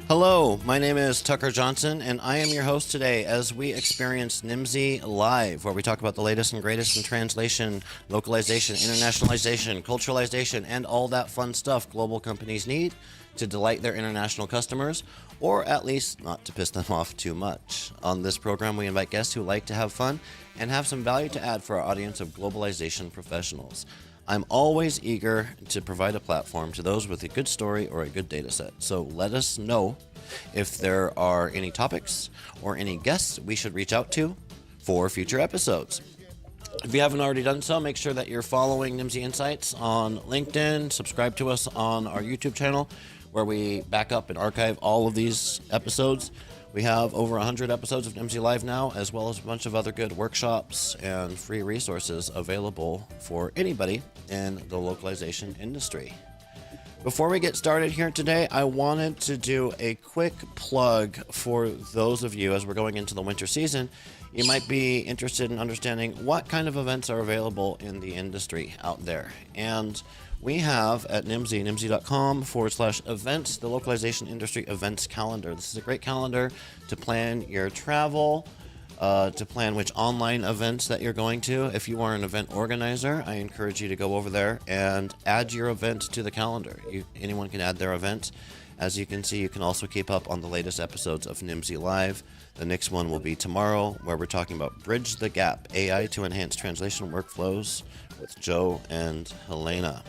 Hello, my name is Tucker Johnson, and I am your host today as we experience Nimdzi Live, where we talk about the latest and greatest in translation, localization, internationalization, culturalization, and all that fun stuff global companies need to delight their international customers, or at least not to piss them off too much. On this program, we invite guests who like to have fun and have some value to add for our audience of globalization professionals. I'm always eager to provide a platform to those with a good story or a good data set. So let us know if there are any topics or any guests we should reach out to for future episodes. If you haven't already done so, make sure that you're following Nimdzi Insights on LinkedIn. Subscribe to us on our YouTube channel, where we back up and archive all of these episodes. We have over 100 episodes of Nimdzi Live now, as well as a bunch of other good workshops and free resources available for anybody in the localization industry. Before we get started here today, I wanted to do a quick plug for those of you, as we're going into the winter season. You might be interested in understanding what kind of events are available in the industry out there. And we have at Nimdzi, nimdzi.com/events, the localization industry events calendar. This is a great calendar to plan your travel, to plan which online events that you're going to. If you are an event organizer, I encourage you to go over there and add your event to the calendar. Anyone can add their event. As you can see, you can also keep up on the latest episodes of Nimdzi Live. The next one will be tomorrow, where we're talking about Bridge the Gap, AI to enhance translation workflows with Joe and Helena.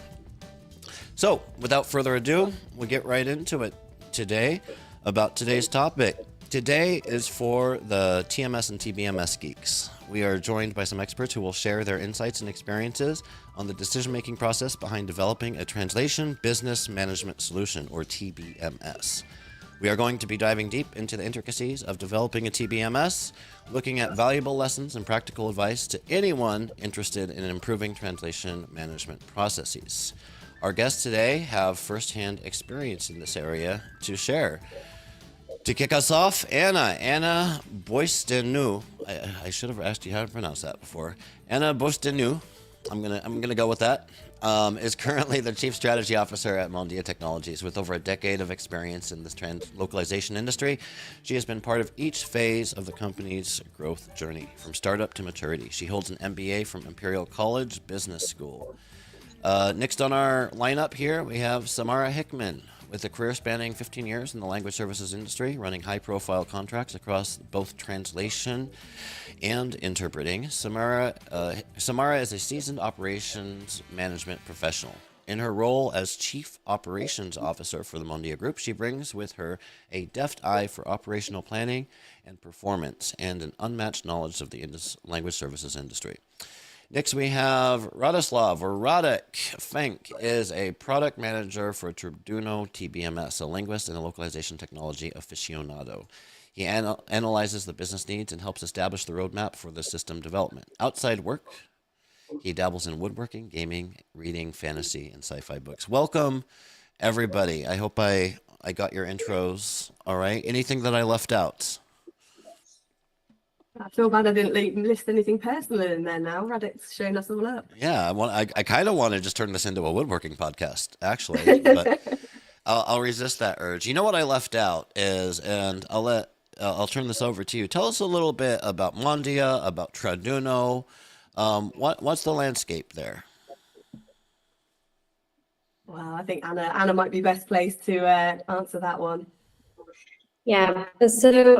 So, without further ado, we'll get right into it today about today's topic. Today is for the TMS and TBMS geeks. We are joined by some experts who will share their insights and experiences on the decision-making process behind developing a translation business management solution, or TBMS. We are going to be diving deep into the intricacies of developing a TBMS, looking at valuable lessons and practical advice to anyone interested in improving translation management processes. Our guests today have firsthand experience in this area to share. To kick us off, Anna Boisteanu. I should have asked you how to pronounce that before. Anna Boisteanu, I'm gonna go with that. Is currently the Chief Strategy Officer at Mondia Technologies. With over a decade of experience in this localization industry, she has been part of each phase of the company's growth journey, from startup to maturity. She holds an MBA from Imperial College Business School. Next on our lineup here, we have Samara Hickman, with a career spanning 15 years in the language services industry, running high-profile contracts across both translation and interpreting. Samara is a seasoned operations management professional. In her role as Chief Operations Officer for the Mondia Group, she brings with her a deft eye for operational planning and performance, and an unmatched knowledge of the language services industry. Next, we have Radoslav, or Radek Fenk, is a product manager for Traduno TBMS, a linguist and a localization technology aficionado. He analyzes the business needs and helps establish the roadmap for the system development. Outside work, he dabbles in woodworking, gaming, reading, fantasy, and sci-fi books. Welcome, everybody. I hope I got your intros all right. Anything that I left out? I feel bad I didn't list anything personal in there now. Radek's showing us all up. Yeah, I kind of want to just turn this into a woodworking podcast, actually, but I'll resist that urge. You know what I left out is, and I'll turn this over to you. Tell us a little bit about Mondia, about Traduno. What's the landscape there? Well, I think Anna might be best placed to answer that one. Yeah, so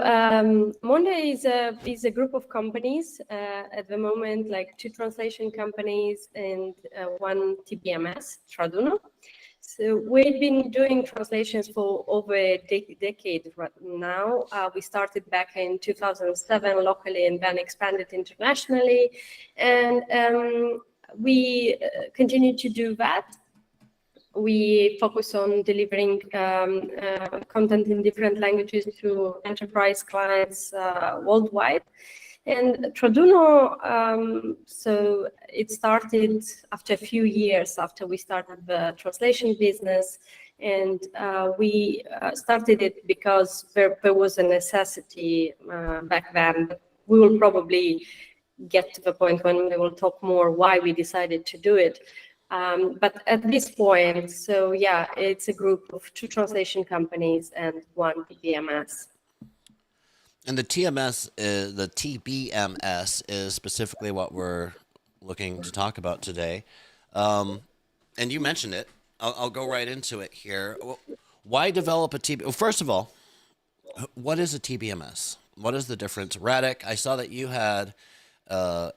Mondia is a group of companies at the moment, like 2 translation companies and 1 TBMS, Traduno. So we've been doing translations for over a decade right now. We started back in 2007 locally and then expanded internationally. And we continue to do that. We focus on delivering content in different languages to enterprise clients worldwide. And Traduno, so it started after a few years after we started the translation business. And we started it because there was a necessity back then. We will probably get to the point when we will talk more why we decided to do it. But at this point, so yeah, it's a group of 2 translation companies and 1 TBMS. And the TBMS is specifically what we're looking to talk about today. And you mentioned it. I'll go right into it here. Why develop a TB? Well, first of all, what is a TBMS? What is the difference? Radek, I saw that you had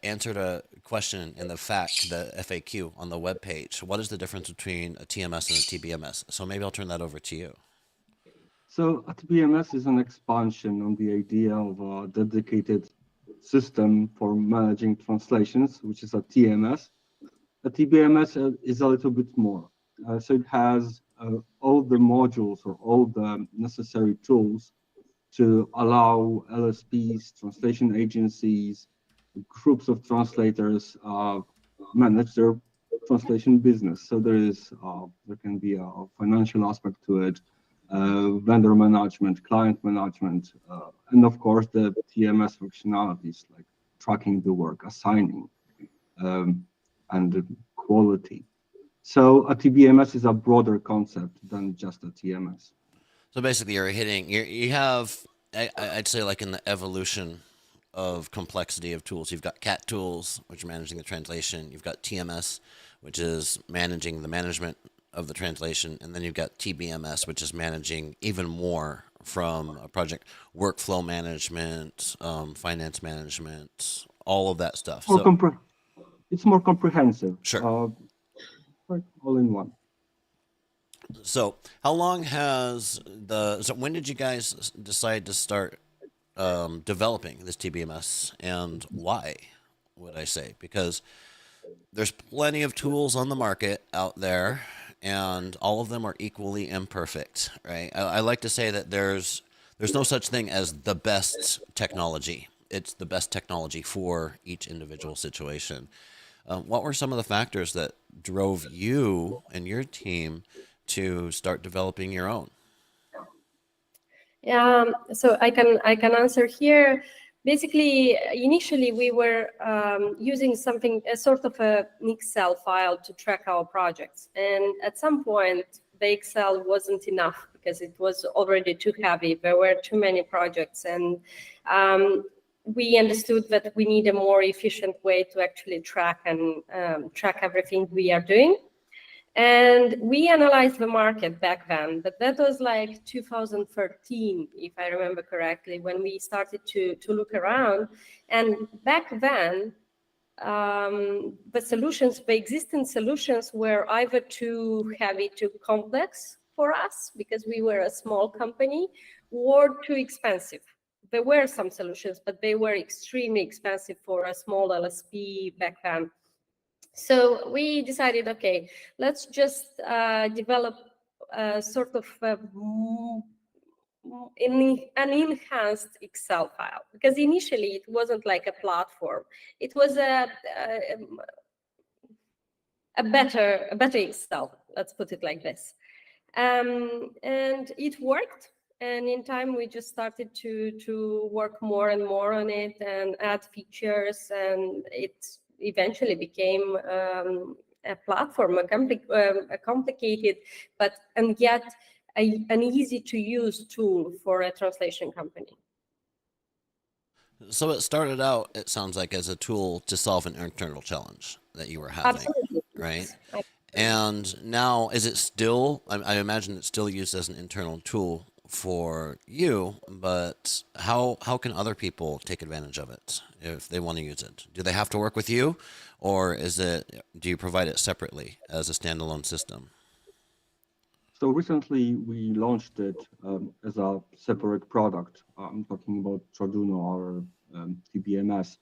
answered a question in the FAQ on the webpage. What is the difference between a TMS and a TBMS? So maybe I'll turn that over to you. So a TBMS is an expansion on the idea of a dedicated system for managing translations, which is a TMS. A TBMS is a little bit more. So it has all the modules or all the necessary tools to allow LSPs, translation agencies, groups of translators manage their translation business. So there can be a financial aspect to it, vendor management, client management, and of course the TMS functionalities like tracking the work, assigning, and quality. So a TBMS is a broader concept than just a TMS. So basically, you have, I'd say, like in the evolution of complexity of tools, you've got CAT tools, which are managing the translation. You've got TMS, which is managing the management of the translation. And then you've got TBMS, which is managing even more from a project workflow management, finance management, all of that stuff. It's more comprehensive. Sure. All in one. So how long so when did you guys decide to start developing this TBMS, and why, would I say? Because there's plenty of tools on the market out there, and all of them are equally imperfect, right? I like to say that there's no such thing as the best technology. It's the best technology for each individual situation. What were some of the factors that drove you and your team to start developing your own? So I can answer here. Basically, initially we were using a sort of an Excel file to track our projects, and at some point the Excel wasn't enough because it was already too heavy. There were too many projects, and we understood that we need a more efficient way to actually track everything we are doing. And we analyzed the market back then, but that was like 2013, if I remember correctly, when we started to look around. And back then, the existing solutions were either too heavy, too complex for us because we were a small company, or too expensive. There were some solutions, but they were extremely expensive for a small LSP back then. So we decided, okay, let's just develop a sort of an enhanced Excel file, because initially it wasn't like a platform. It was a better Excel, let's put it like this. And it worked. And in time, we just started to work more and more on it and add features, and it eventually became a platform, a complicated, and yet an easy to use tool for a translation company. So it started out, it sounds like, as a tool to solve an internal challenge that you were having. Absolutely. Right? Absolutely. And now, is it still, I imagine it's still used as an internal tool for you, but how can other people take advantage of it if they want to use it? Do they have to work with you, or do you provide it separately as a standalone system? So recently we launched it as a separate product. I'm talking about Traduno, our TBMS.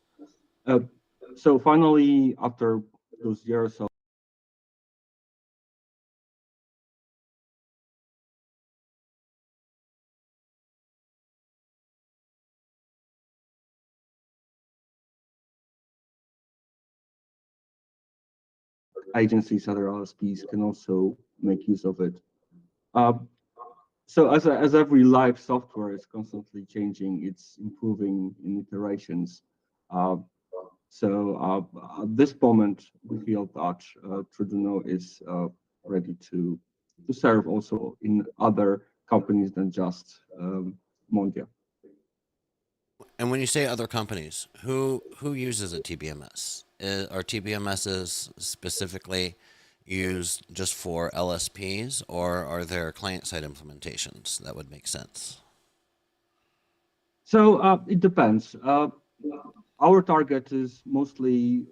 So finally, after those years of agencies, other LSPs can also make use of it. So as every live software is constantly changing, it's improving in iterations. So at this moment, we feel that Trudeau is ready to serve also in other companies than just Mondia. And when you say other companies, who uses a TBMS? Are TBMSs specifically used just for LSPs, or are there client-side implementations that would make sense? So it depends. Our target is mostly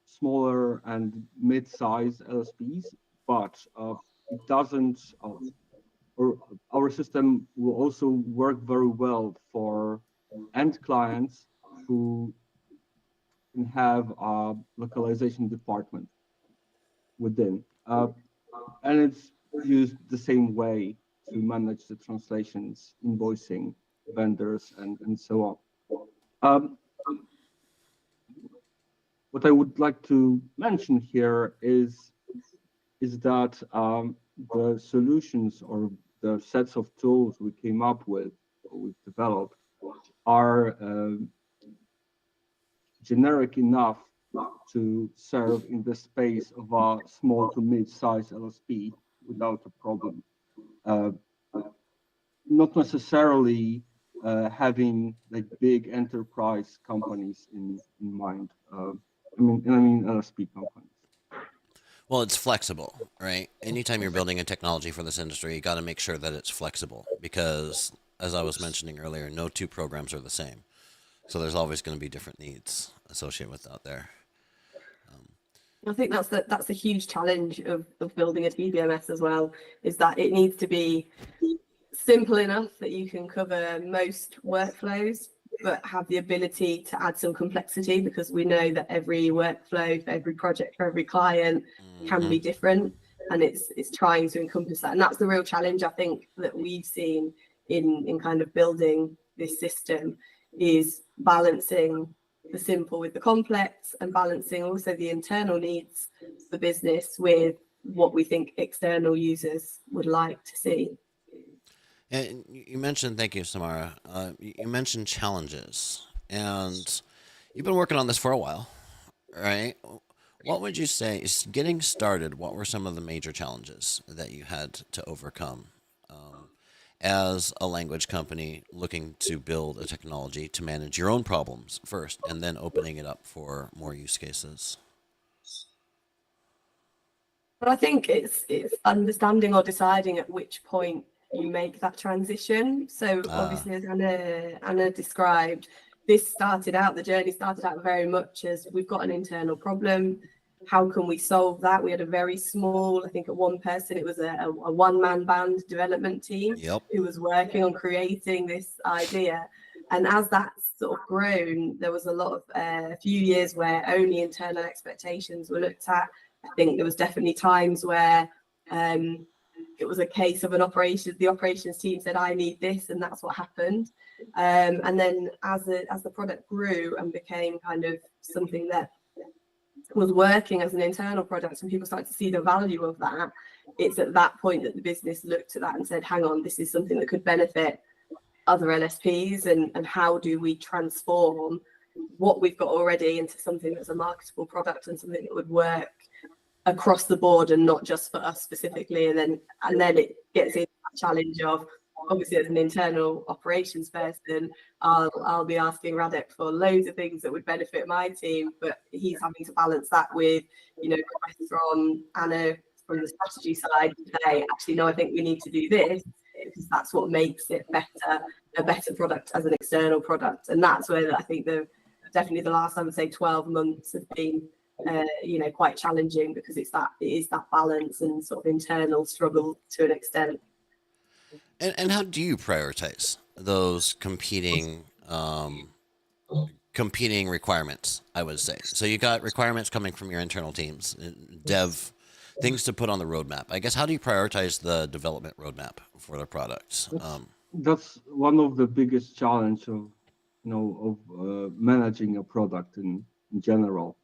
smaller and mid-sized LSPs, but it doesn't. Or our system will also work very well for end clients who can have a localization department within, and it's used the same way to manage the translations, invoicing, vendors, and so on. Um, what I would like to mention here is that the solutions or the sets of tools we came up with, or we've developed, are generic enough to serve in the space of a small to mid-size LSP without a problem. Not necessarily having like big enterprise companies in mind. I mean LSP companies. Well, it's flexible, right? Anytime you're building a technology for this industry, you got to make sure that it's flexible because, as I was mentioning earlier, no two programs are the same. So there's always going to be different needs associated with out there. I think that's a huge challenge of building a TBMS as well, is that it needs to be simple enough that you can cover most workflows, but have the ability to add some complexity, because we know that every workflow for every project for every client can be different, and it's trying to encompass that. And that's the real challenge I think that we've seen in kind of building this system, is balancing the simple with the complex, and balancing also the internal needs of the business with what we think external users would like to see. And you mentioned, thank you, Samara. You mentioned challenges, and you've been working on this for a while, right? What would you say is getting started? What were some of the major challenges that you had to overcome as a language company looking to build a technology to manage your own problems first, and then opening it up for more use cases? But I think it's understanding or deciding at which point you make that transition. So obviously, as Anna described, the journey started out very much as we've got an internal problem. How can we solve that? We had a very small, I think at one person, it was a one-man band development team who was working on creating this idea. And as that's sort of grown, there was a few years where only internal expectations were looked at. I think there was definitely times where it was a case of the operations team said, I need this, and that's what happened. And then as the product grew and became kind of something that was working as an internal product and people started to see the value of that, it's at that point that the business looked at that and said, hang on, this is something that could benefit other LSPs, and how do we transform what we've got already into something that's a marketable product and something that would work across the board and not just for us specifically. And then it gets into that challenge of, obviously as an internal operations person, I'll be asking Radek for loads of things that would benefit my team, but he's having to balance that with, requests from Anna from the strategy side to say, actually, no, I think we need to do this, because that's what makes it a better product as an external product. And that's where I think definitely the last, I would say, 12 months have been quite challenging, because it is that balance and sort of internal struggle to an extent. And how do you prioritize those competing requirements, I would say? So you got requirements coming from your internal teams, dev, things to put on the roadmap. I guess, how do you prioritize the development roadmap for the products? That's one of the biggest challenge of managing a product in general.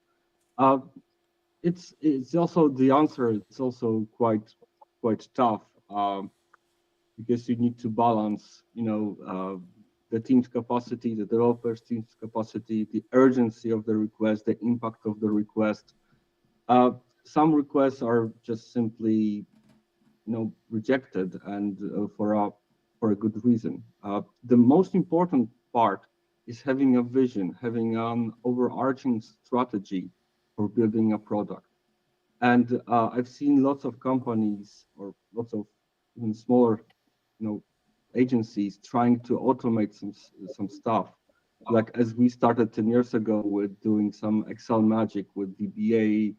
It's also the answer. It's also quite tough, because you need to balance, the team's capacity, the developers' team's capacity, the urgency of the request, the impact of the request. Some requests are just simply, rejected, and for a good reason. The most important part is having a vision, having an overarching strategy for building a product. And I've seen lots of companies or lots of even smaller, agencies trying to automate some stuff. Like as we started 10 years ago with doing some Excel magic with VBA,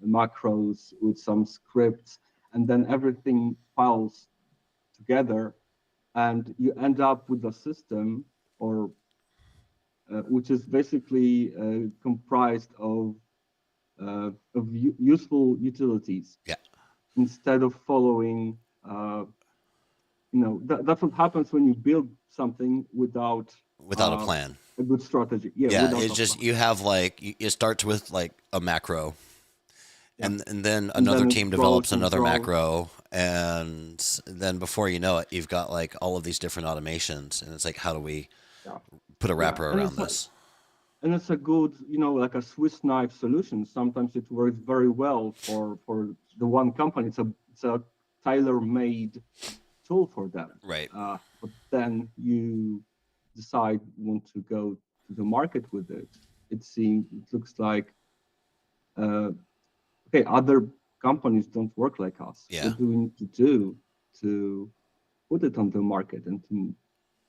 macros, with some scripts, and then everything files together, and you end up with a system or which is basically comprised of useful utilities. Yeah. Instead of following, that's what happens when you build something without Without a plan. a good strategy. Yeah, it's just you have it starts with like a macro, and then another then it team grows develops and another grows. macro, and then before you know it, you've got like all of these different automations, and it's like, how do we put a wrapper And around it's like- this? And it's a good, like a Swiss knife solution. Sometimes it works very well for the one company. It's a tailor-made tool for them. Right. But then you decide you want to go to the market with it. It looks like okay, other companies don't work like us. Yeah. What do we need to do to put it on the market and to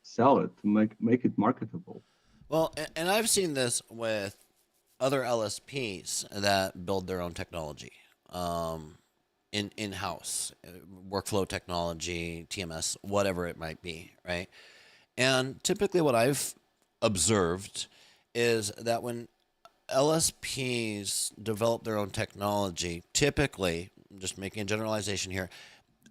sell it, to make it marketable? Well, and I've seen this with other LSPs that build their own technology, in-house, workflow technology, TMS, whatever it might be, right? And typically what I've observed is that when LSPs develop their own technology, typically, I'm just making a generalization here,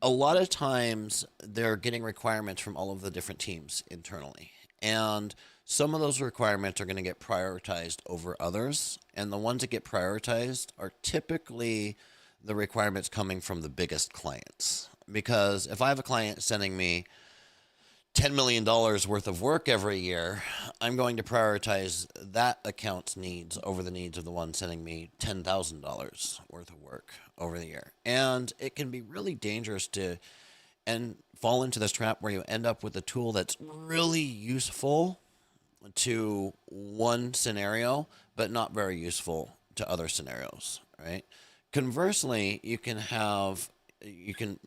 a lot of times they're getting requirements from all of the different teams internally. And some of those requirements are going to get prioritized over others. And the ones that get prioritized are typically the requirements coming from the biggest clients. Because if I have a client sending me $10 million worth of work every year, I'm going to prioritize that account's needs over the needs of the one sending me $10,000 worth of work over the year. And it can be really dangerous to fall into this trap where you end up with a tool that's really useful to one scenario, but not very useful to other scenarios, right? Conversely, you can have the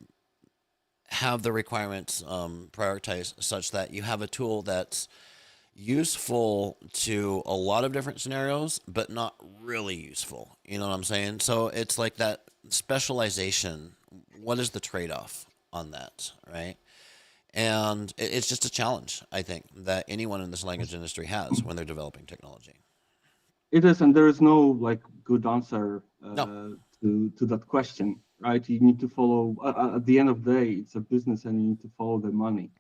requirements prioritized such that you have a tool that's useful to a lot of different scenarios, but not really useful. You know what I'm saying? So it's like that specialization. What is the trade-off on that, right? And it's just a challenge, I think, that anyone in this language industry has when they're developing technology. It is, and there is no good answer No. to that question, right? You need to follow. At the end of the day, it's a business, and you need to follow the money.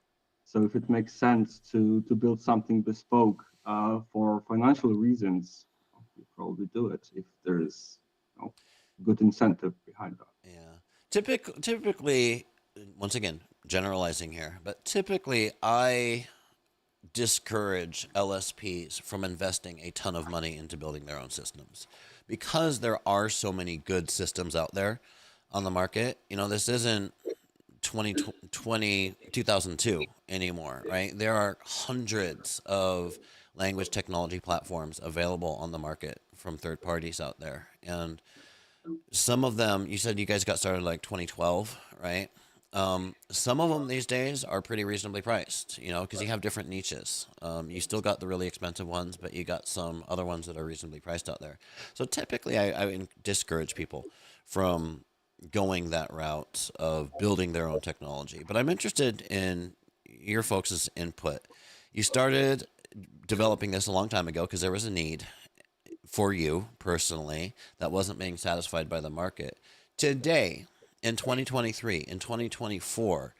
So if it makes sense to build something bespoke for financial reasons, you probably do it if there is good incentive behind that. Yeah. Typically, once again, generalizing here, but typically I discourage LSPs from investing a ton of money into building their own systems because there are so many good systems out there on the market. This isn't 2002 anymore, right? There are hundreds of language technology platforms available on the market from third parties out there. And some of them, you said you guys got started like 2012, right? Some of them these days are pretty reasonably priced, because you have different niches. You still got the really expensive ones, but you got some other ones that are reasonably priced out there. So typically I discourage people from going that route of building their own technology. But I'm interested in your folks' input. You started developing this a long time ago because there was a need for you personally that wasn't being satisfied by the market. Today, in 2023, in 2024,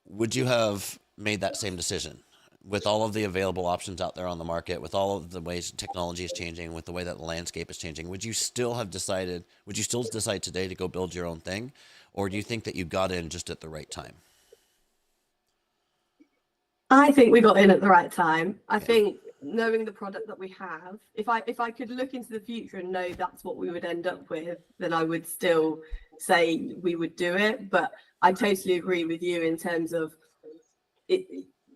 would you have made that same decision with all of the available options out there on the market, with all of the ways technology is changing, with the way that the landscape is changing? Would you still decide today to go build your own thing? Or do you think that you got in just at the right time? I think we got in at the right time. I think knowing the product that we have, if I could look into the future and know that's what we would end up with, then I would still say we would do it. But I totally agree with you in terms of it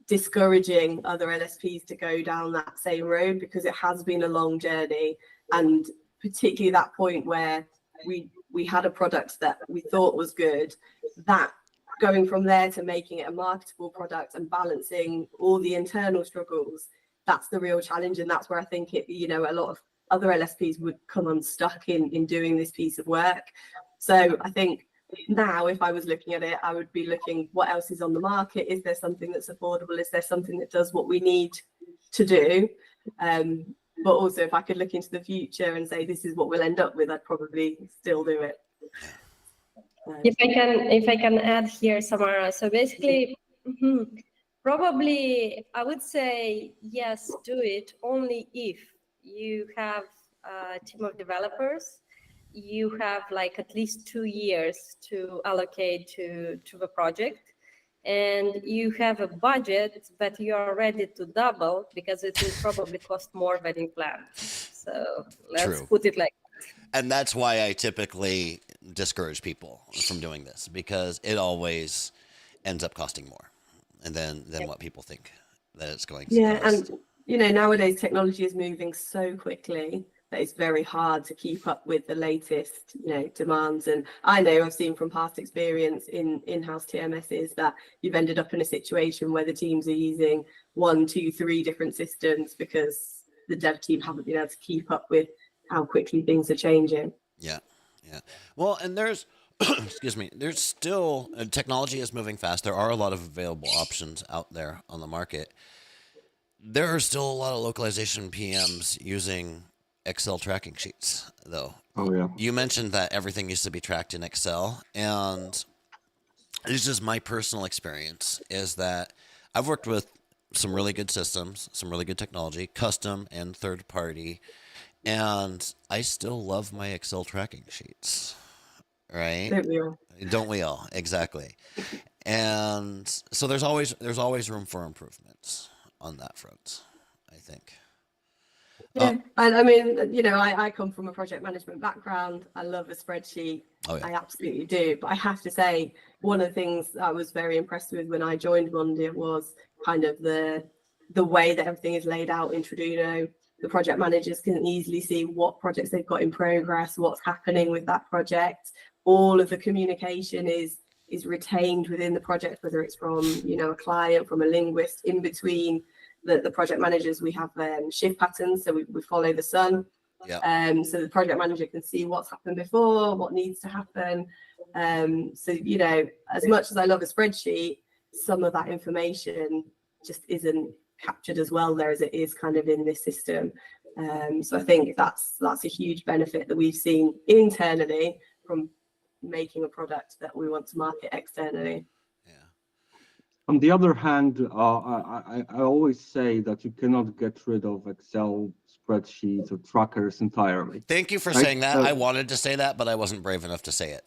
discouraging other LSPs to go down that same road, because it has been a long journey, and particularly that point where we had a product that we thought was good, that going from there to making it a marketable product and balancing all the internal struggles, that's the real challenge. And that's where I think it, you know, a lot of other LSPs would come unstuck in doing this piece of work. So I think now, if I was looking at it, I would be looking what else is on the market. Is there something that's affordable? Is there something that does what we need to do? But also, if I could look into the future and say this is what we'll end up with, I'd probably still do it. If I can add here, Samara. So basically, probably I would say yes, do it only if you have a team of developers. You have like at least 2 years to allocate to the project, and you have a budget, but you are ready to double because it will probably cost more than you planned. So let's put it like that. And that's why I typically discourage people from doing this, because it always ends up costing more than what people think that it's going to cost. And you know, nowadays technology is moving so quickly that it's very hard to keep up with the latest, you know, demands. And I know I've seen from past experience in-house TMSs that you've ended up in a situation where the teams are using 1, 2, 3 different systems because the dev team haven't been able to keep up with how quickly things are changing. Yeah. Well, and there's, excuse me, there's still, technology is moving fast. There are a lot of available options out there on the market. There are still a lot of localization PMs using Excel tracking sheets, though. Oh, yeah. You mentioned that everything used to be tracked in Excel, and this is my personal experience, is that I've worked with some really good systems, some really good technology, custom and third party, and I still love my Excel tracking sheets, right? Don't we all? Exactly. And so there's always room for improvements on that front, I think. Yeah, and I mean, you know, I come from a project management background. I love a spreadsheet. Oh, yeah. I absolutely do. But I have to say, one of the things I was very impressed with when I joined Monday was kind of the way that everything is laid out in Truduno. The project managers can easily see what projects they've got in progress, what's happening with that project. All of the communication is retained within the project, whether it's from, you know, a client, from a linguist, in between the project managers. We have shift patterns, so we follow the sun. So the project manager can see what's happened before, what needs to happen. So, you know, as much as I love a spreadsheet, some of that information just isn't captured as well there as it is kind of in this system. So I think that's a huge benefit that we've seen internally from making a product that we want to market externally. On the other hand, I always say that you cannot get rid of Excel spreadsheets or trackers entirely. Thank you for saying that. I wanted to say that, but I wasn't brave enough to say it.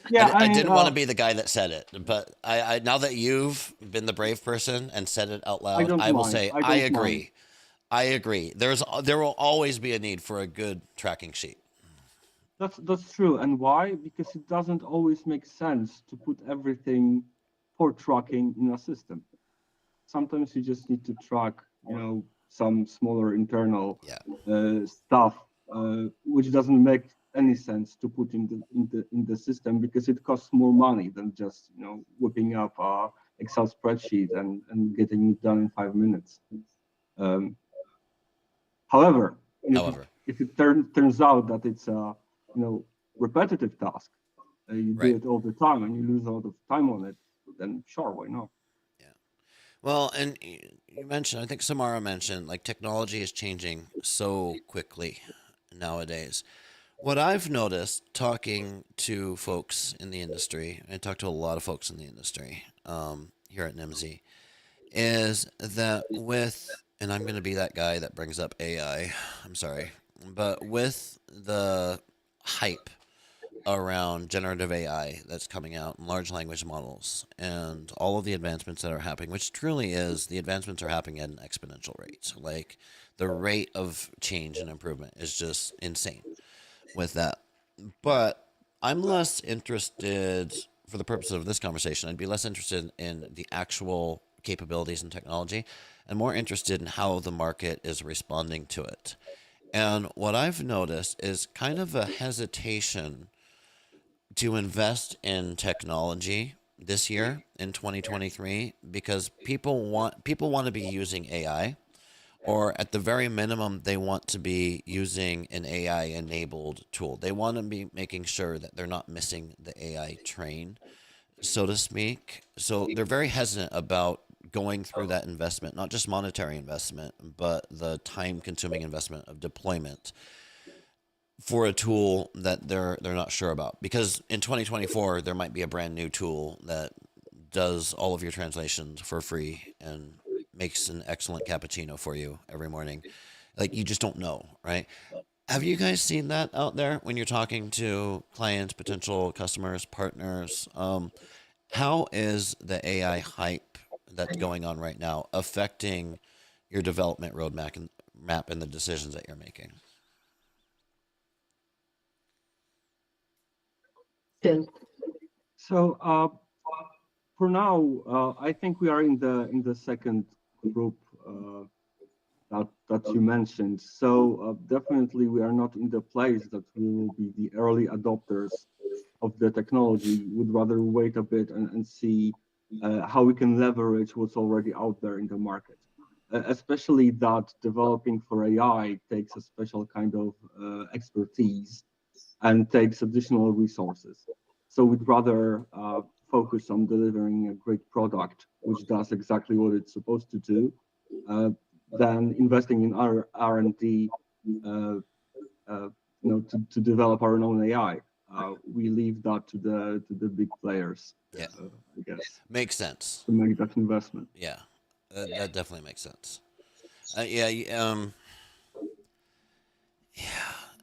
Yeah, I didn't want to be the guy that said it, but I now that you've been the brave person and said it out loud, I will say I agree. I agree. There will always be a need for a good tracking sheet. That's true. And why? Because it doesn't always make sense to put everything for tracking in a system. Sometimes you just need to track, you know, some smaller internal stuff, which doesn't make any sense to put in the system, because it costs more money than just, you know, whipping up a Excel spreadsheet and getting it done in 5 minutes. However, if it turns out that it's a, you know, repetitive task, you do it all the time and you lose a lot of time on it, then sure, why not? Yeah. Well, and you mentioned, I think Samara mentioned, like, technology is changing so quickly nowadays. What I've noticed talking to folks in the industry, I talk to a lot of folks in the industry here at Nimdzi, is that and I'm going to be that guy that brings up AI, I'm sorry, but with the hype around generative AI that's coming out and large language models and all of the advancements that are happening, which truly is the advancements are happening at an exponential rate. Like the rate of change and improvement is just insane with that. But I'm less interested, for the purpose of this conversation, I'd be less interested in the actual capabilities and technology and more interested in how the market is responding to it. And what I've noticed is kind of a hesitation to invest in technology this year in 2023 because people want to be using AI, or at the very minimum they want to be using an AI enabled tool. They want to be making sure that they're not missing the AI train, so to speak. So they're very hesitant about going through that investment, not just monetary investment, but the time consuming investment of deployment for a tool that they're not sure about. Because in 2024 there might be a brand new tool that does all of your translations for free and makes an excellent cappuccino for you every morning. Like, you just don't know, right? Have you guys seen that out there when you're talking to clients, potential customers, partners? How is the AI hype that's going on right now affecting your development roadmap and the decisions that you're making? Still. So for now, I think we are in the second group that you mentioned. So definitely we are not in the place that we will be the early adopters of the technology. Would rather wait a bit and see how we can leverage what's already out there in the market. Especially that developing for AI takes a special kind of expertise and takes additional resources. So we'd rather focus on delivering a great product, which does exactly what it's supposed to do, than investing in our R&D, to develop our own AI. We leave that to the big players. Yeah, I guess makes sense. to make that investment. Yeah, that definitely makes sense. Yeah,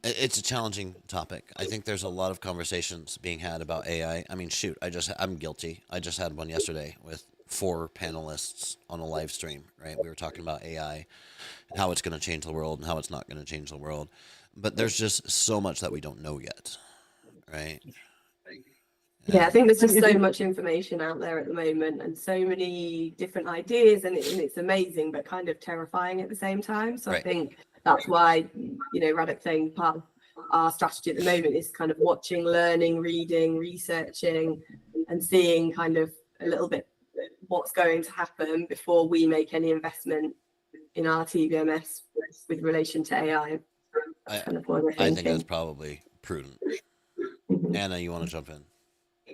it's a challenging topic. I think there's a lot of conversations being had about AI. I mean, shoot, I'm guilty. I just had one yesterday with 4 panelists on a live stream, right? We were talking about AI and how it's going to change the world and how it's not going to change the world. But there's just so much that we don't know yet, right? Yeah, I think there's just so much information out there at the moment and so many different ideas, and it's amazing, but kind of terrifying at the same time. So Right. I think that's why, Radek saying part of our strategy at the moment is kind of watching, learning, reading, researching, and seeing kind of a little bit what's going to happen before we make any investment in our TBMS with relation to AI. That's kind of what we're I think thinking. that's probably prudent. Anna, you want to jump in?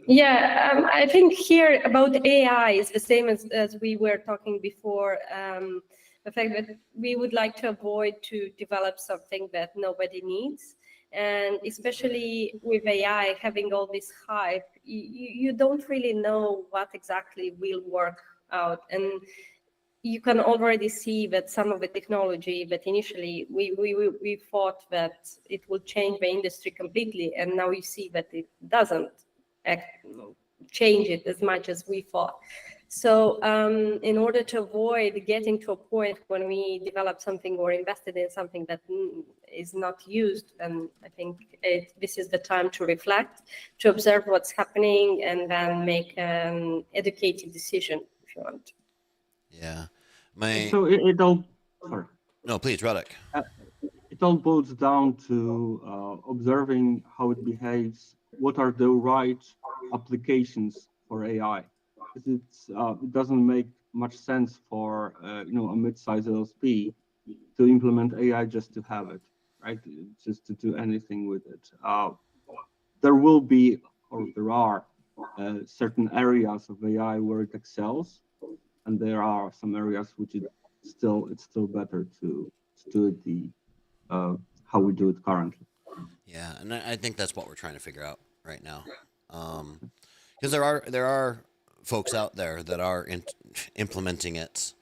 Yeah, I think here about AI is the same as we were talking before. The fact that we would like to avoid to develop something that nobody needs. And especially with AI having all this hype, you don't really know what exactly will work out. And you can already see that some of the technology that initially we thought that it would change the industry completely, and now you see that it doesn't change it as much as we thought. So in order to avoid getting to a point when we develop something or invested in something that is not used, and I think this is the time to reflect, to observe what's happening, and then make an educated decision if you want. Yeah. So it all. Sorry. No, please, Radek. It all boils down to observing how it behaves. What are the right applications for AI? It doesn't make much sense for a mid-sized LSP to implement AI just to have it, right? Just to do anything with it. There will be, or there are, certain areas of AI where it excels, and there are some areas which it's still better to do it how we do it currently. Yeah, and I think that's what we're trying to figure out right now, because there are folks out there that are implementing it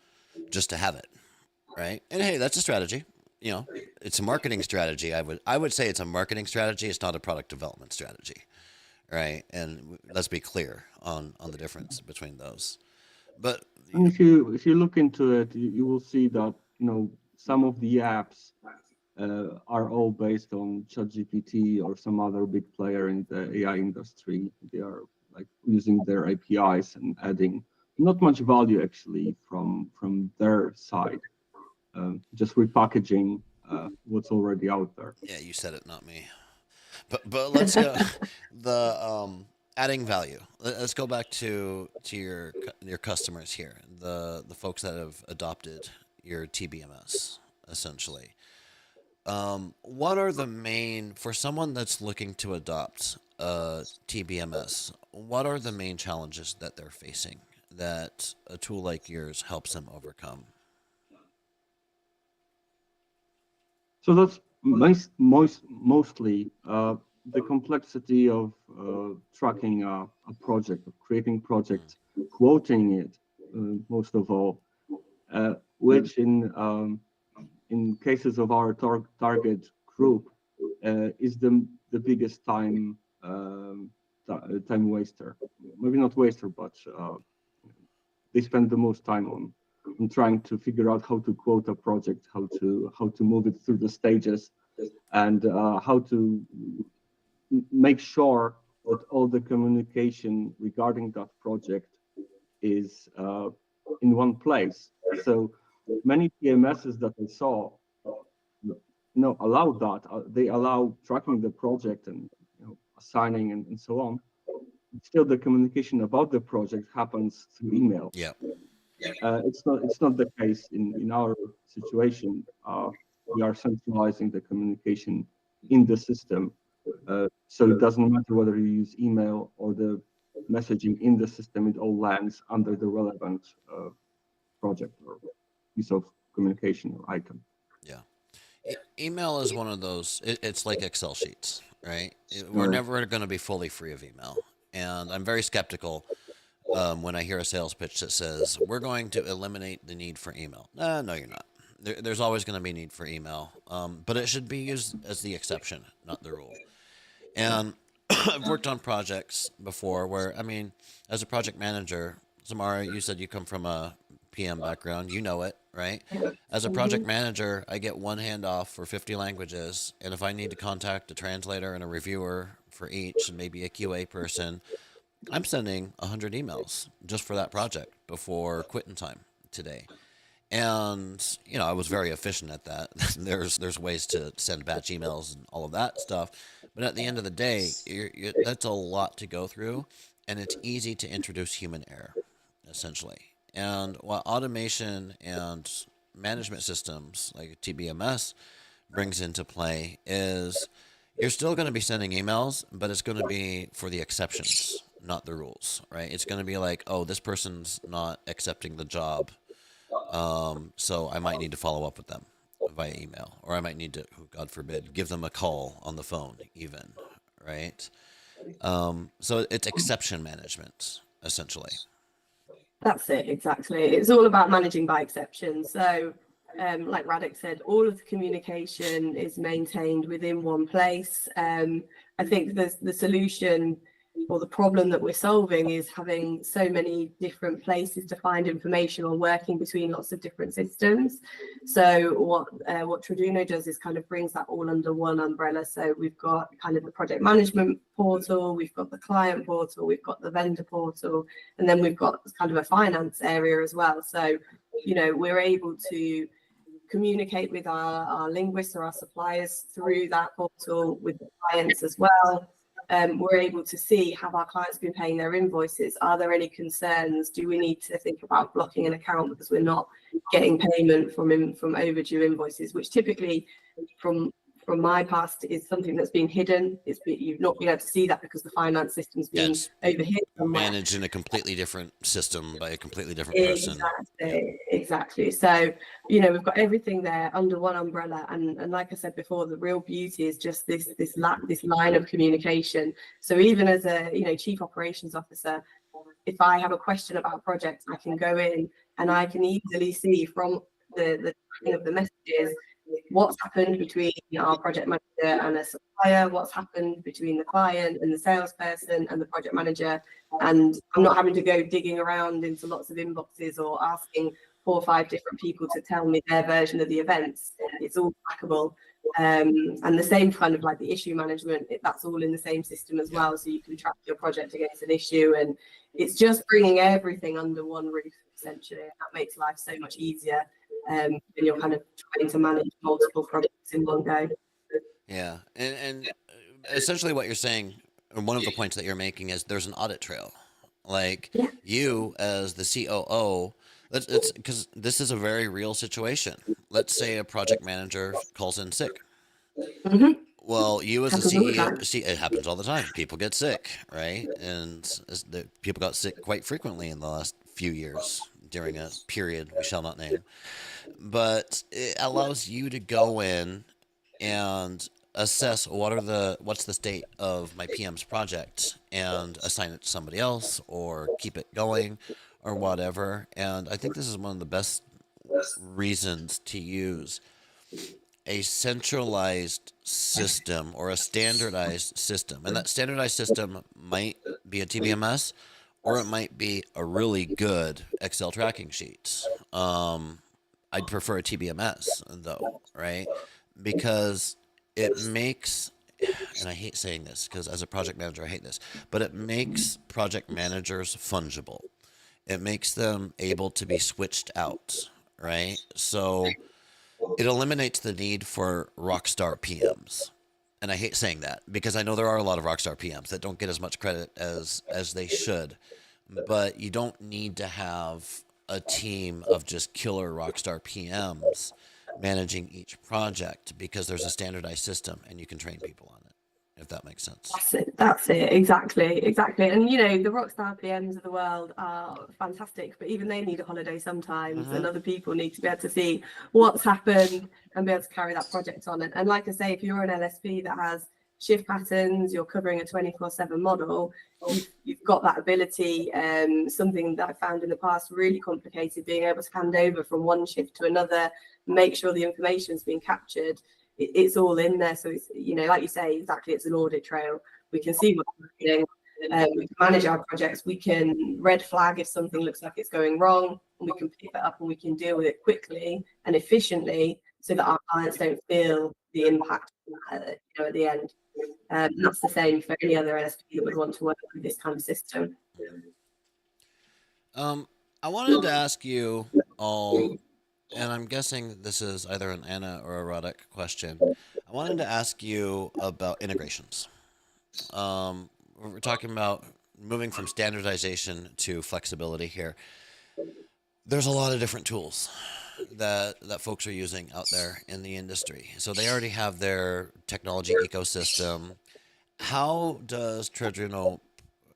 just to have it, right? And hey, that's a strategy. it's a marketing strategy. I would say it's a marketing strategy. It's not a product development strategy, right? And let's be clear on the difference between those. But And if you look into it, you will see that some of the apps are all based on ChatGPT or some other big player in the AI industry. They are like using their APIs and adding not much value actually from their side, just repackaging what's already out there. yeah, you said it, not me. But let's go adding value. Let's go back to your customers here, the folks that have adopted your TBMS essentially. What are the main, for someone that's looking to adopt TBMS, what are the main challenges that they're facing that a tool like yours helps them overcome? So that's mostly the complexity of tracking a project, of creating projects, quoting it, most of all, which in cases of our target group is the biggest time waster. Maybe not waster, but they spend the most time on trying to figure out how to quote a project, how to move it through the stages, and how to make sure that all the communication regarding that project is in one place. So many TMSs that I saw allow that. They allow tracking the project and assigning and so on. Still, the communication about the project happens through email. Yeah. It's not the case in our situation. We are centralizing the communication in the system, so it doesn't matter whether you use email or the messaging in the system. It all lands under the relevant project or piece of communication or item. Yeah. Email is one of those, it's like Excel sheets, right? We're never going to be fully free of email. And I'm very skeptical when I hear a sales pitch that says, we're going to eliminate the need for email. No, you're not. There's always going to be a need for email, but it should be used as the exception, not the rule. And I've worked on projects before where, as a project manager, Samara, you said you come from a PM background, you know it, right? As a project manager, I get one handoff for 50 languages, and if I need to contact a translator and a reviewer for each, and maybe a QA person, I'm sending 100 emails just for that project before quitting time today. And, I was very efficient at that. There's ways to send batch emails and all of that stuff. But at the end of the day, that's a lot to go through, and it's easy to introduce human error, essentially. And what automation and management systems like TBMS brings into play is you're still going to be sending emails, but it's going to be for the exceptions, not the rules, right? It's going to be like, oh, this person's not accepting the job, so I might need to follow up with them via email, or I might need to, God forbid, give them a call on the phone even, right? So it's exception management, essentially. That's it, exactly. It's all about managing by exception. So, like Radek said, all of the communication is maintained within one place. I think the solution or the problem that we're solving is having so many different places to find information or working between lots of different systems. So what Traduno does is kind of brings that all under one umbrella. So we've got kind of the project management portal, we've got the client portal, we've got the vendor portal, and then we've got kind of a finance area as well. So, we're able to communicate with our linguists or our suppliers through that portal, with the clients as well. We're able to see, have our clients been paying their invoices? Are there any concerns? Do we need to think about blocking an account because we're not getting payment from overdue invoices, which typically from my past is something that's been hidden. You've not been able to see that because the finance system's been overhid. Managed in a completely different system by a completely different person. Exactly. So, we've got everything there under one umbrella. And like I said before, the real beauty is just this line of communication. So even as a, chief operations officer, if I have a question about a project, I can go in and I can easily see from the messages what's happened between our project manager and a supplier, what's happened between the client and the salesperson and the project manager. And I'm not having to go digging around into lots of inboxes or asking 4 or 5 different people to tell me their version of the events. It's all trackable. And the same kind of like the issue management, that's all in the same system as well. So you can track your project against an issue, and it's just bringing everything under one roof, essentially. And that makes life so much easier when you're kind of trying to manage multiple projects in one go. Yeah, and essentially what you're saying, and one of the points that you're making is there's an audit trail. Like you as the COO, it's because this is a very real situation. Let's say a project manager calls in sick. Mm-hmm. Well, you as the Happens all the time. CEO, it happens all the time. People get sick, right? And people got sick quite frequently in the last few years during a period we shall not name. But it allows you to go in and assess what's the state of my PM's project and assign it to somebody else or keep it going or whatever. And I think this is one of the best reasons to use a centralized system or a standardized system. And that standardized system might be a TBMS or it might be a really good Excel tracking sheet. I'd prefer a TBMS though, right? Because it makes, and I hate saying this because as a project manager I hate this, but it makes project managers fungible. It makes them able to be switched out, right? So it eliminates the need for rockstar PMs. And I hate saying that because I know there are a lot of rockstar PMs that don't get as much credit as they should. But you don't need to have a team of just killer rockstar PMs managing each project because there's a standardized system and you can train people on it, if that makes sense. That's it, exactly. And you know, the rockstar PMs of the world are fantastic, but even they need a holiday sometimes, and other people need to be able to see what's happened and be able to carry that project on. And like I say, if you're an LSP that has shift patterns, you're covering a 24/7 model, you've got that ability. Something that I found in the past really complicated, being able to hand over from one shift to another, make sure the information's being captured. It's all in there. So it's, you know, like you say, exactly, it's an audit trail. We can see what's happening. We can manage our projects. We can red flag if something looks like it's going wrong, and we can pick it up and we can deal with it quickly and efficiently so that our clients don't feel the impact, you know, at the end. That's the same for any other LSP that would want to work with this kind of system. I wanted to ask you all, and I'm guessing this is either an Anna or a Roddick question. I wanted to ask you about integrations. We're talking about moving from standardization to flexibility here. There's a lot of different tools that folks are using out there in the industry. So they already have their technology ecosystem. How does Traduno,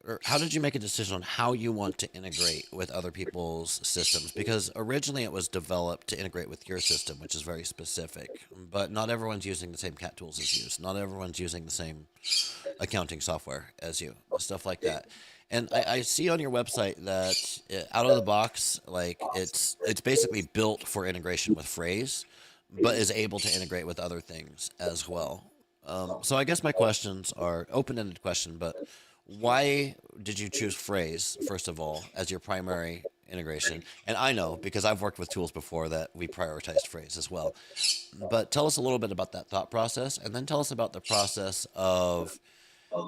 or how did you make a decision on how you want to integrate with other people's systems? Because originally it was developed to integrate with your system, which is very specific, but not everyone's using the same CAT tools as you. Not everyone's using the same accounting software as you, stuff like that. And I see on your website that out of the box, like it's basically built for integration with Phrase, but is able to integrate with other things as well. So I guess my questions are open-ended question, but why did you choose Phrase, first of all, as your primary integration? And I know, because I've worked with tools before, that we prioritized Phrase as well. But tell us a little bit about that thought process, and then tell us about the process of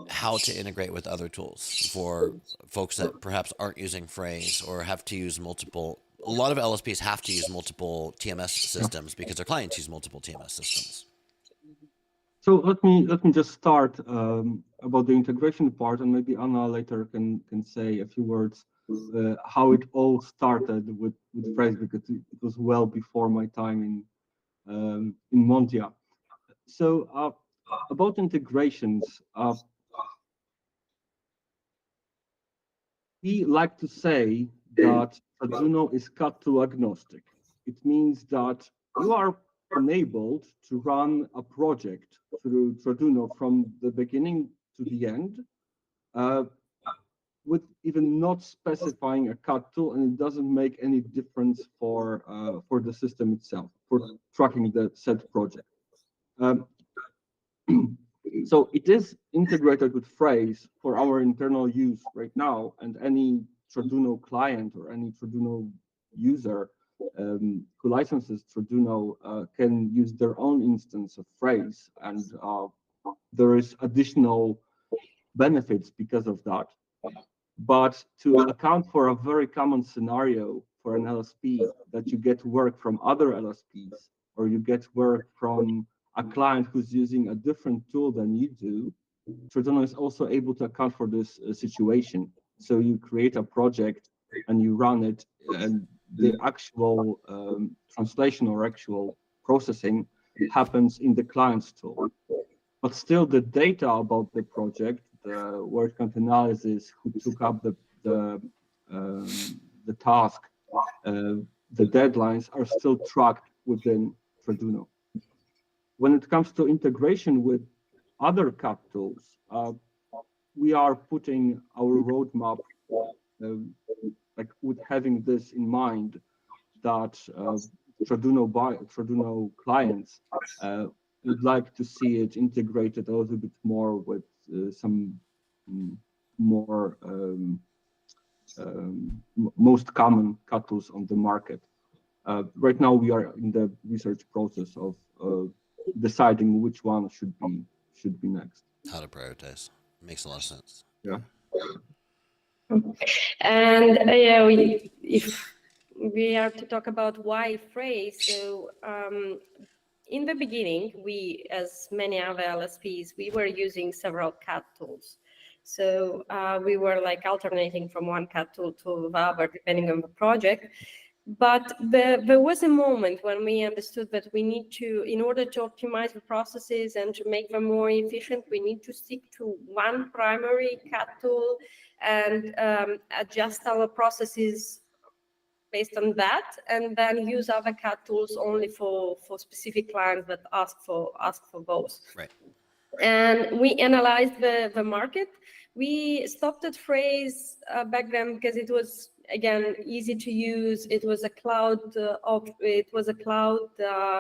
how to integrate with other tools for folks that perhaps aren't using Phrase or have to use multiple. A lot of LSPs have to use multiple TMS systems because their clients use multiple TMS systems. So let me just start about the integration part, and maybe Anna later can say a few words how it all started with Phrase, because it was well before my time in Mondia. So about integrations, we like to say that Traduno is CAT tool agnostic. It means that you are enabled to run a project through Traduno from the beginning to the end with even not specifying a CAD tool, and it doesn't make any difference for the system itself, for tracking the said project. So it is integrated with Phrase for our internal use right now, and any Traduno client or any Traduno user who licenses Traduno can use their own instance of Phrase, and there is additional benefits because of that. But to account for a very common scenario for an LSP, that you get work from other LSPs, or you get work from a client who's using a different tool than you do, Traduno is also able to account for this situation. So you create a project and you run it, and the actual translation or actual processing happens in the client's tool. But still, the data about the project, the word count analysis, who took up the task, the deadlines are still tracked within Traduno. When it comes to integration with other CAD tools, we are putting our roadmap like with having this in mind, that Traduno clients would like to see it integrated a little bit more with some more most common CAD tools on the market. Right now, we are in the research process of deciding which one should be next. How to prioritize. Makes a lot of sense. Yeah. And if we are to talk about why Phrase, so in the beginning, we, as many other LSPs, we were using several CAD tools. So we were like alternating from one CAD tool to the other, depending on the project. But there was a moment when we understood that we need to, in order to optimize the processes and to make them more efficient, we need to stick to one primary CAD tool and adjust our processes based on that, and then use other CAD tools only for specific clients that ask for those. Right. And we analyzed the market. We stopped at Phrase back then because it was, again, easy to use. It was a cloud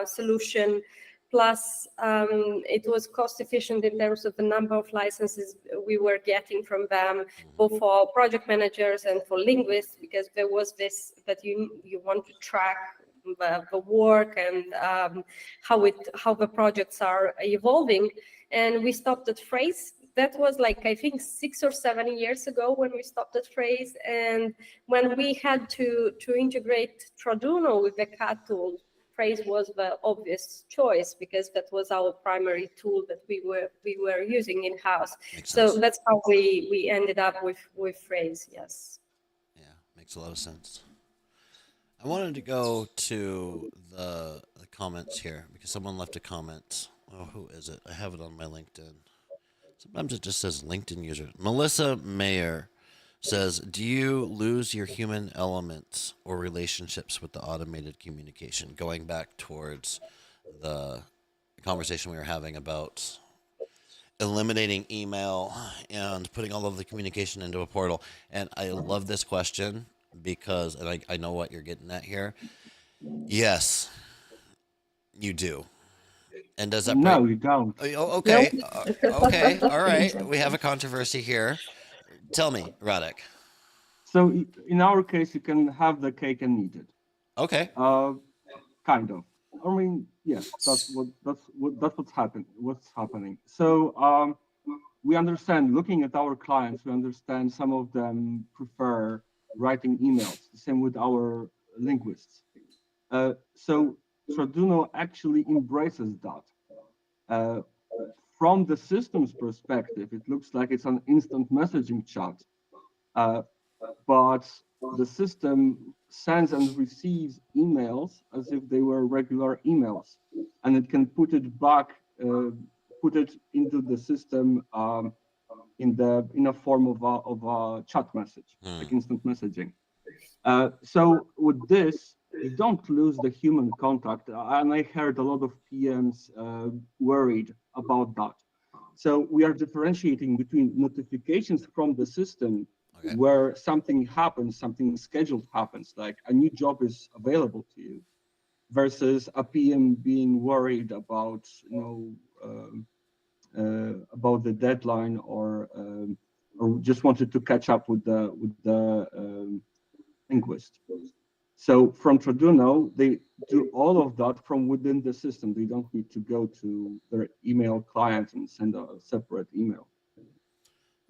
solution. Plus, it was cost efficient in terms of the number of licenses we were getting from them, both for project managers and for linguists, because there was this that you want to track the work and how the projects are evolving. And we stopped at Phrase. That was like, I think, 6 or 7 years ago when we stopped at Phrase. And when we had to integrate Traduno with the CAD tool, Phrase was the obvious choice because that was our primary tool that we were using in-house. So that's how we ended up with Phrase, yes. Yeah, makes a lot of sense. I wanted to go to the comments here because someone left a comment. Oh, who is it? I have it on my LinkedIn. Sometimes it just says LinkedIn user. Melissa Mayer says, do you lose your human elements or relationships with the automated communication? Going back towards the conversation we were having about eliminating email and putting all of the communication into a portal. And I love this question because, and I know what you're getting at here. Yes, you do. And does that No, you don't. Oh, okay. Okay. All right. We have a controversy here. Tell me, Radek. So in our case, you can have the cake and eat it. Okay. Kind of. I mean, yes, that's what's happening. So we understand, looking at our clients, we understand some of them prefer writing emails. The same with our linguists. So Traduno actually embraces that. From the system's perspective, it looks like it's an instant messaging chat, but the system sends and receives emails as if they were regular emails, and it can put it back, put it into the system in a form of a chat message, like instant messaging. So with this, you don't lose the human contact, and I heard a lot of PMs worried about that. So we are differentiating between notifications from the system Okay. where something happens, something scheduled happens, like a new job is available to you, versus a PM being worried about, about the deadline, or just wanted to catch up with the linguist. So from Traduno, they do all of that from within the system. They don't need to go to their email client and send a separate email.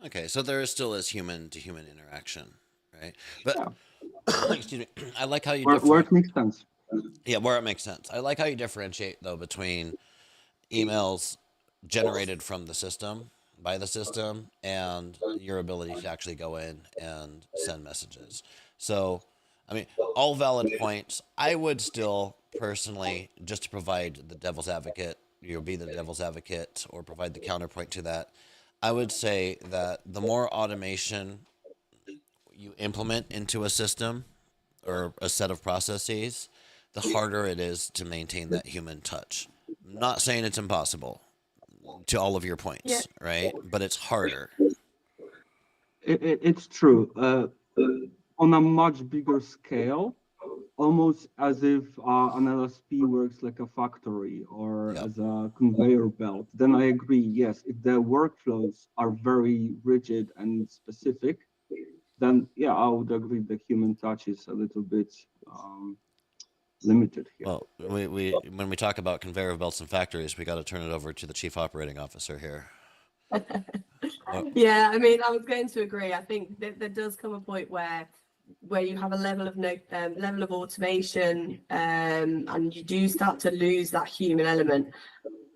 Okay, so there still is human to human interaction, right? But Yeah. excuse me, I like how you Where it makes sense. yeah, where it makes sense. I like how you differentiate though between emails generated from the system by the system and your ability to actually go in and send messages. So, I mean, all valid points. I would still personally, just to provide the devil's advocate, you'll be the devil's advocate or provide the counterpoint to that. I would say that the more automation you implement into a system or a set of processes, the harder it is to maintain that human touch. I'm not saying it's impossible to all of your points, right? But it's harder. It's true. On a much bigger scale, almost as if an LSP works like a factory or Yep. as a conveyor belt, then I agree, yes, if the workflows are very rigid and specific, then yeah, I would agree the human touch is a little bit limited here. Well, we when we talk about conveyor belts and factories, we got to turn it over to the chief operating officer here. Yeah, I mean, I was going to agree. I think that there does come a point where you have a level of level of automation, and you do start to lose that human element.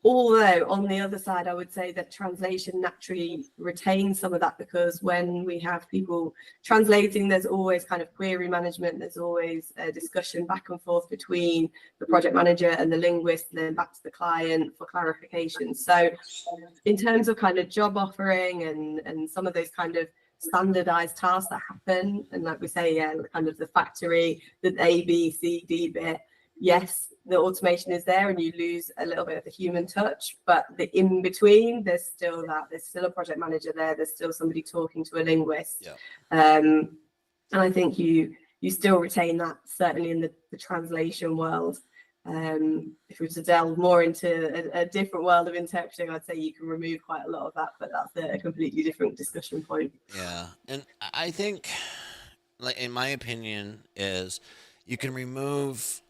Although on the other side, I would say that translation naturally retains some of that, because when we have people translating, there's always kind of query management. There's always a discussion back and forth between the project manager and the linguist, and then back to the client for clarification. So in terms of kind of job offering and some of those kind of standardized tasks that happen, and like we say, yeah, kind of the factory, the A, B, C, D bit, yes, the automation is there and you lose a little bit of the human touch, but the in between, there's still a project manager there, there's still somebody talking to a linguist. Yeah. And I think you still retain that, certainly in the translation world. If we were to delve more into a different world of interpreting, I'd say you can remove quite a lot of that, but that's a completely different discussion point. Yeah, and I think, like in my opinion, is you can remove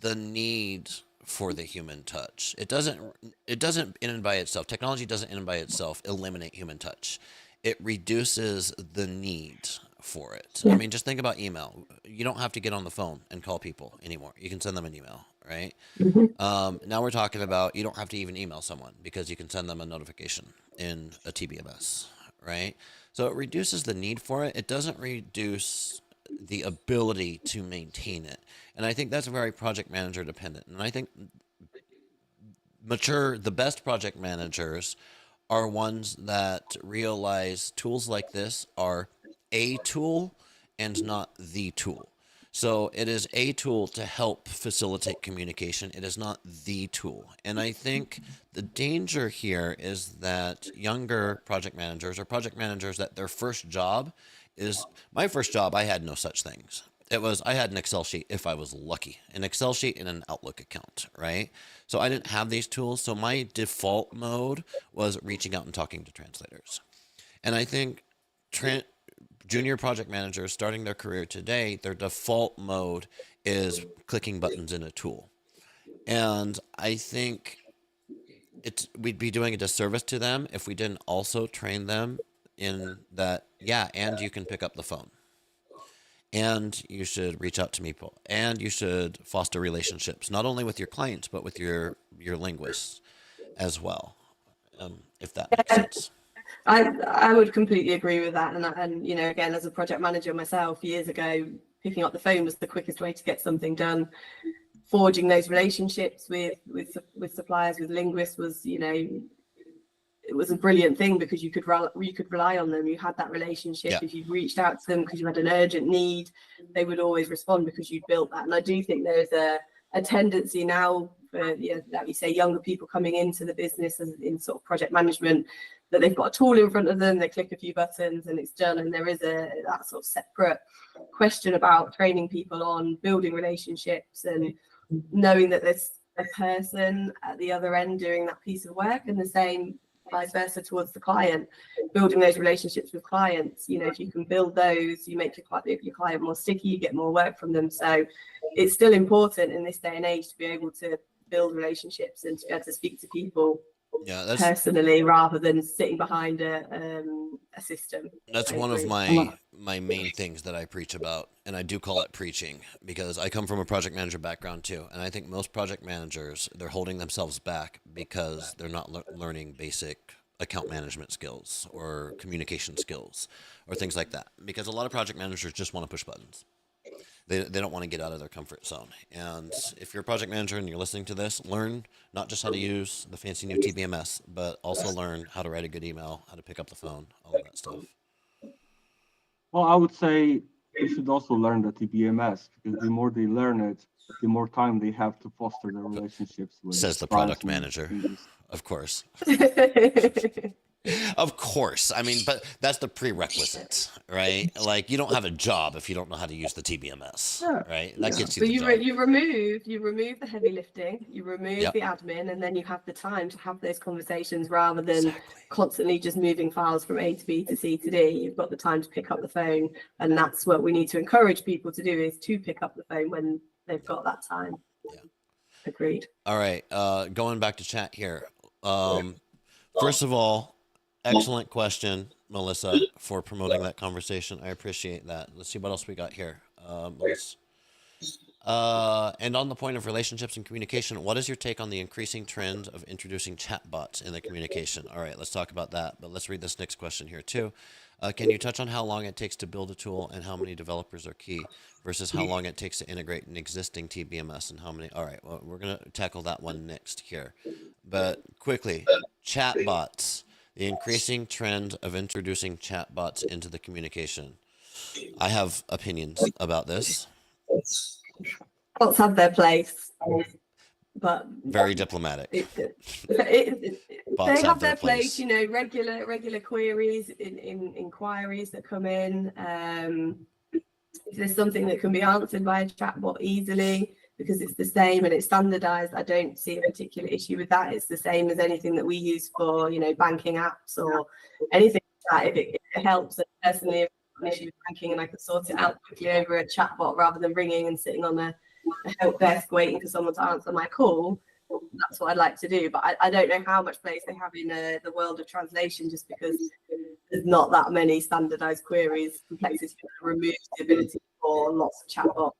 the need for the human touch. It doesn't in and by itself. Technology doesn't in and by itself eliminate human touch. It reduces the need for it. Yeah. I mean, just think about email. You don't have to get on the phone and call people anymore. You can send them an email, right? Mm-hmm. Now we're talking about you don't have to even email someone because you can send them a notification in a TBMS, right? So it reduces the need for it. It doesn't reduce the ability to maintain it. And I think that's very project manager dependent. And I think the best project managers are ones that realize tools like this are a tool and not the tool. So it is a tool to help facilitate communication. It is not the tool. And I think the danger here is that younger project managers or project managers that their first job is, my first job, I had no such things. I had an Excel sheet if I was lucky, an Excel sheet and an Outlook account, right? So I didn't have these tools. So my default mode was reaching out and talking to translators. And I think junior project managers starting their career today, their default mode is clicking buttons in a tool. And I think we'd be doing a disservice to them if we didn't also train them in that, yeah, and you can pick up the phone. And you should reach out to people, and you should foster relationships, not only with your clients, but with your linguists as well, if that makes sense. I would completely agree with that. And you know, again, as a project manager myself, years ago, picking up the phone was the quickest way to get something done. Forging those relationships with suppliers, with linguists was, you know, it was a brilliant thing because you could rely on them. You had that relationship. Yeah. If you reached out to them because you had an urgent need, they would always respond because you'd built that. And I do think there's a tendency now for, like you say, younger people coming into the business as in sort of project management, that they've got a tool in front of them, they click a few buttons and it's done. And there is that sort of separate question about training people on building relationships and knowing that there's a person at the other end doing that piece of work, and the same vice versa towards the client, building those relationships with clients. If you can build those, you make your client more sticky, you get more work from them. So it's still important in this day and age to be able to build relationships and to be able to speak to people personally rather than sitting behind a system. That's one of my main things that I preach about, and I do call it preaching because I come from a project manager background too, and I think most project managers, they're holding themselves back because they're not learning basic account management skills or communication skills or things like that, because a lot of project managers just want to push buttons. They don't want to get out of their comfort zone. And if you're a project manager and you're listening to this, learn not just how to use the fancy new TBMS, but also learn how to write a good email, how to pick up the phone, all of that stuff. Well, I would say they should also learn the TBMS, because the more they learn it, the more time they have to foster their relationships with. Says the product manager, of course. Of course. I mean, but that's the prerequisite, right? Like, you don't have a job if you don't know how to use the TBMS, right? That gets you the job. You remove the heavy lifting, you remove the admin, and then you have the time to have those conversations rather than constantly just moving files from A to B to C to D. You've got the time to pick up the phone, and that's what we need to encourage people to do, is to pick up the phone when they've got that time. Yeah. Agreed. All right. Going back to chat here. First of all, excellent question, Melissa, for promoting that conversation. I appreciate that. Let's see what else we got here. And on the point of relationships and communication, what is your take on the increasing trend of introducing chatbots in the communication? All right, let's talk about that. But let's read this next question here too. Can you touch on how long it takes to build a tool and how many developers are key versus how long it takes to integrate an existing TBMS and how many? All right, well, we're going to tackle that one next here. But quickly, chatbots. The increasing trend of introducing chatbots into the communication. I have opinions about this. Bots have their place, but very diplomatic. They have their place. Regular queries, inquiries that come in. If there's something that can be answered by a chatbot easily, because it's the same and it's standardized, I don't see a particular issue with that. It's the same as anything that we use for, banking apps or anything like that. If it helps, and personally, if I have an issue with banking and I can sort it out quickly over a chatbot rather than ringing and sitting on a help desk waiting for someone to answer my call, that's what I'd like to do. But I don't know how much place they have in the world of translation, just because there's not that many standardized queries. Complexity removes the ability for lots of chatbots.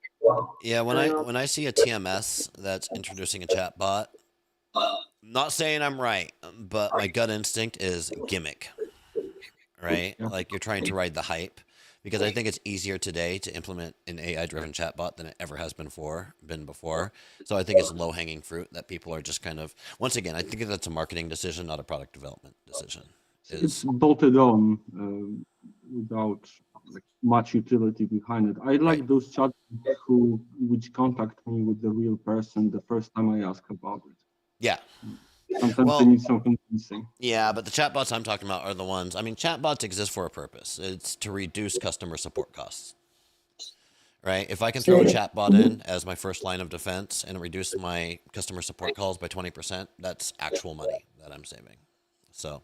Yeah, when I see a TMS that's introducing a chatbot, not saying I'm right, but my gut instinct is gimmick, right? Like, you're trying to ride the hype, because I think it's easier today to implement an AI-driven chatbot than it ever has been before. So I think it's low-hanging fruit that people are just kind of, once again, I think that's a marketing decision, not a product development decision. It's bolted on without much utility behind it. I like those chatbots which contact me with the real person the first time I ask about it. Yeah. Sometimes they need some convincing. Yeah, but the chatbots I'm talking about are the ones, I mean, chatbots exist for a purpose. It's to reduce customer support costs, right? If I can throw a chatbot in as my first line of defense and reduce my customer support calls by 20%, that's actual money that I'm saving. So,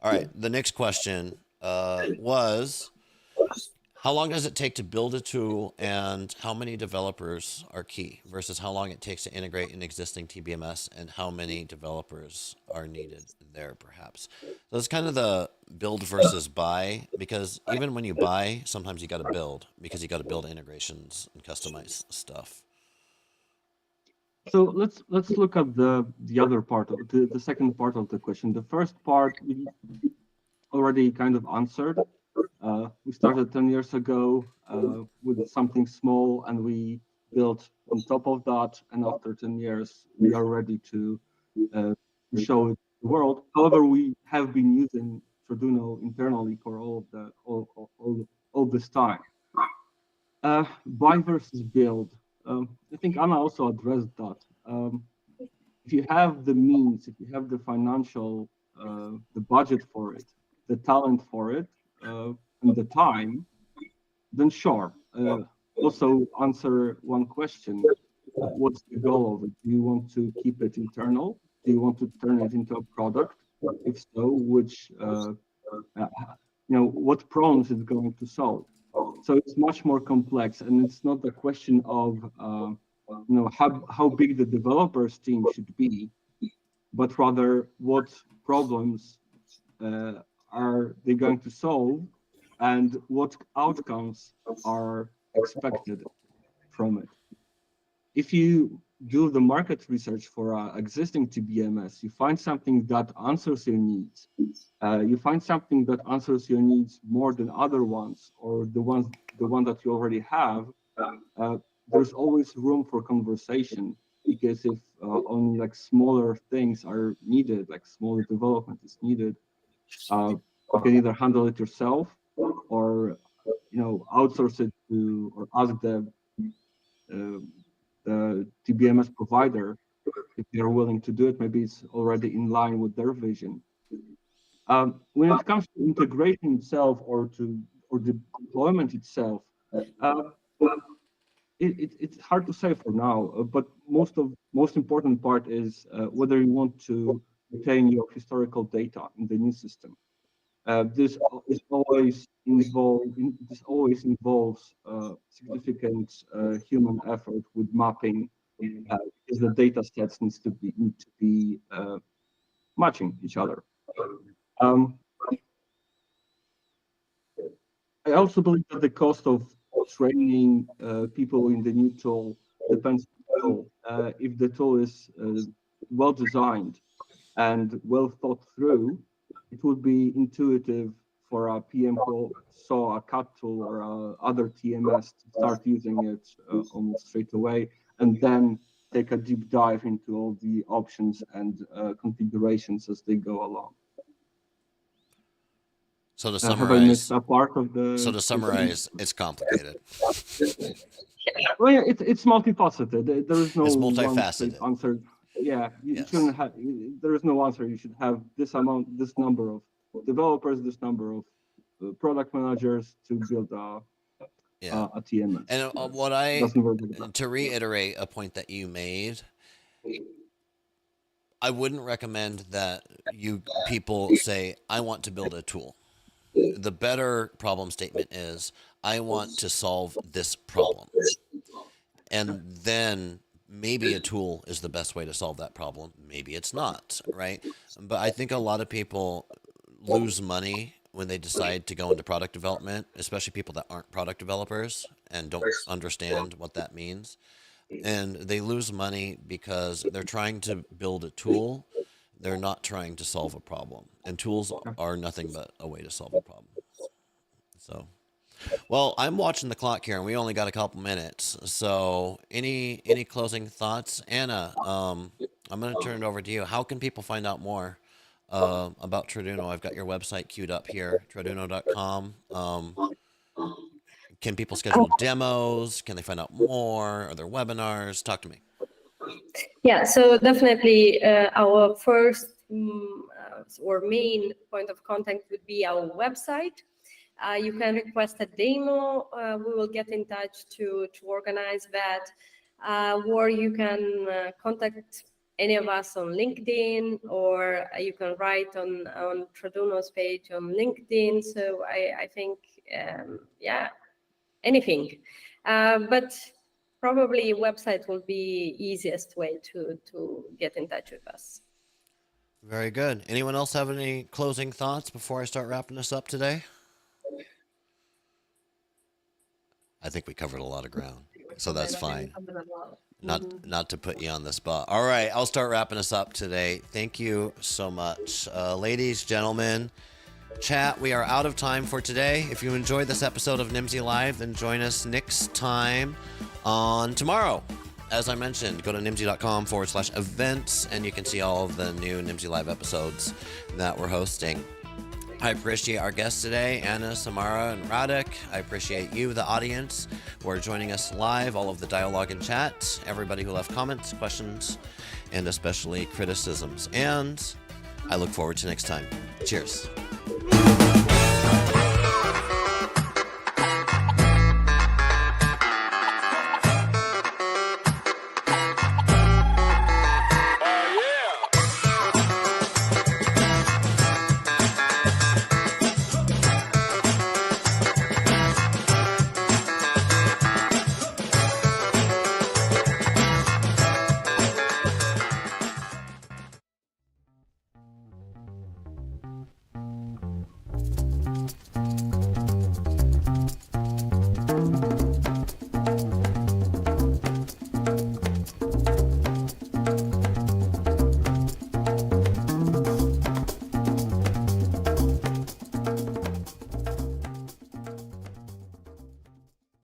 all right, the next question was, how long does it take to build a tool and how many developers are key versus how long it takes to integrate an existing TBMS and how many developers are needed there, perhaps? So it's kind of the build versus buy, because even when you buy, sometimes you got to build, because you got to build integrations and customize stuff. So let's look at the other part of the second part of the question. The first part we already kind of answered. We started 10 years ago with something small, and we built on top of that. And after 10 years, we are ready to show it to the world. However, we have been using Arduino internally for all this time. Buy versus build. I think Anna also addressed that. if you have the means, if you have the financial, the budget for it, the talent for it, and the time, then sure. Also answer one question. What's the goal of it? Do you want to keep it internal? Do you want to turn it into a product? If so, which, what problems it's going to solve? So it's much more complex, and it's not a question of, how big the developers team should be, but rather what problems are they going to solve, and what outcomes are expected from it. If you do the market research for existing TBMS, you find something that answers your needs. You find something that answers your needs more than other ones, or the one that you already have. There's always room for conversation, because if only like smaller things are needed, like smaller development is needed, you can either handle it yourself, or outsource it to, or ask the TBMS provider if they're willing to do it. Maybe it's already in line with their vision. When it comes to integration itself, or deployment itself, it's hard to say for now. But most important part is whether you want to retain your historical data in the new system. This always involves significant human effort with mapping, because the data sets need to be matching each other. I also believe that the cost of training people in the new tool depends on the tool. If the tool is well designed and well thought through, it would be intuitive for a PM who saw a CAD tool or other TMS to start using it almost straight away, and then take a deep dive into all the options and configurations as they go along. So to Have I missed summarize, a part of the? It's complicated. Well, yeah, it's multifaceted. There is no It's one multifaceted. straight answer. Yeah, you Yes. shouldn't have. There is no answer. You should have this amount, this number of developers, this number of product managers to build a TMS. And to reiterate a point that you made, I wouldn't recommend that you people say, I want to build a tool. The better problem statement is, I want to solve this problem. And then maybe a tool is the best way to solve that problem. Maybe it's not, right? But I think a lot of people lose money when they decide to go into product development, especially people that aren't product developers and don't understand what that means. And they lose money because they're trying to build a tool. They're not trying to solve a problem. And tools are nothing but a way to solve a problem. So, well, I'm watching the clock here, and we only got a couple minutes. So, any closing thoughts? Anna, I'm going to turn it over to you. How can people find out more about Traduno? I've got your website queued up here, traduno.com. Can people schedule demos? Can they find out more? Are there webinars? Talk to me. Yeah, so definitely our first or main point of contact would be our website. You can request a demo. We will get in touch to organize that. Or you can contact any of us on LinkedIn, or you can write on Traduno's page on LinkedIn. So I think, anything. But probably website will be easiest way to get in touch with us. Very good. Anyone else have any closing thoughts before I start wrapping this up today? I think we covered a lot of ground, so that's fine. Not to put you on the spot. All right, I'll start wrapping us up today. Thank you so much. Ladies, gentlemen, chat, we are out of time for today. If you enjoyed this episode of Nimdzi Live, then join us next time on tomorrow. As I mentioned, go to nimdzi.com/events, and you can see all of the new Nimdzi Live episodes that we're hosting. I appreciate our guests today, Anna, Samara, and Radek. I appreciate you, the audience, who are joining us live, all of the dialogue and chat, everybody who left comments, questions, and especially criticisms. And I look forward to next time. Cheers.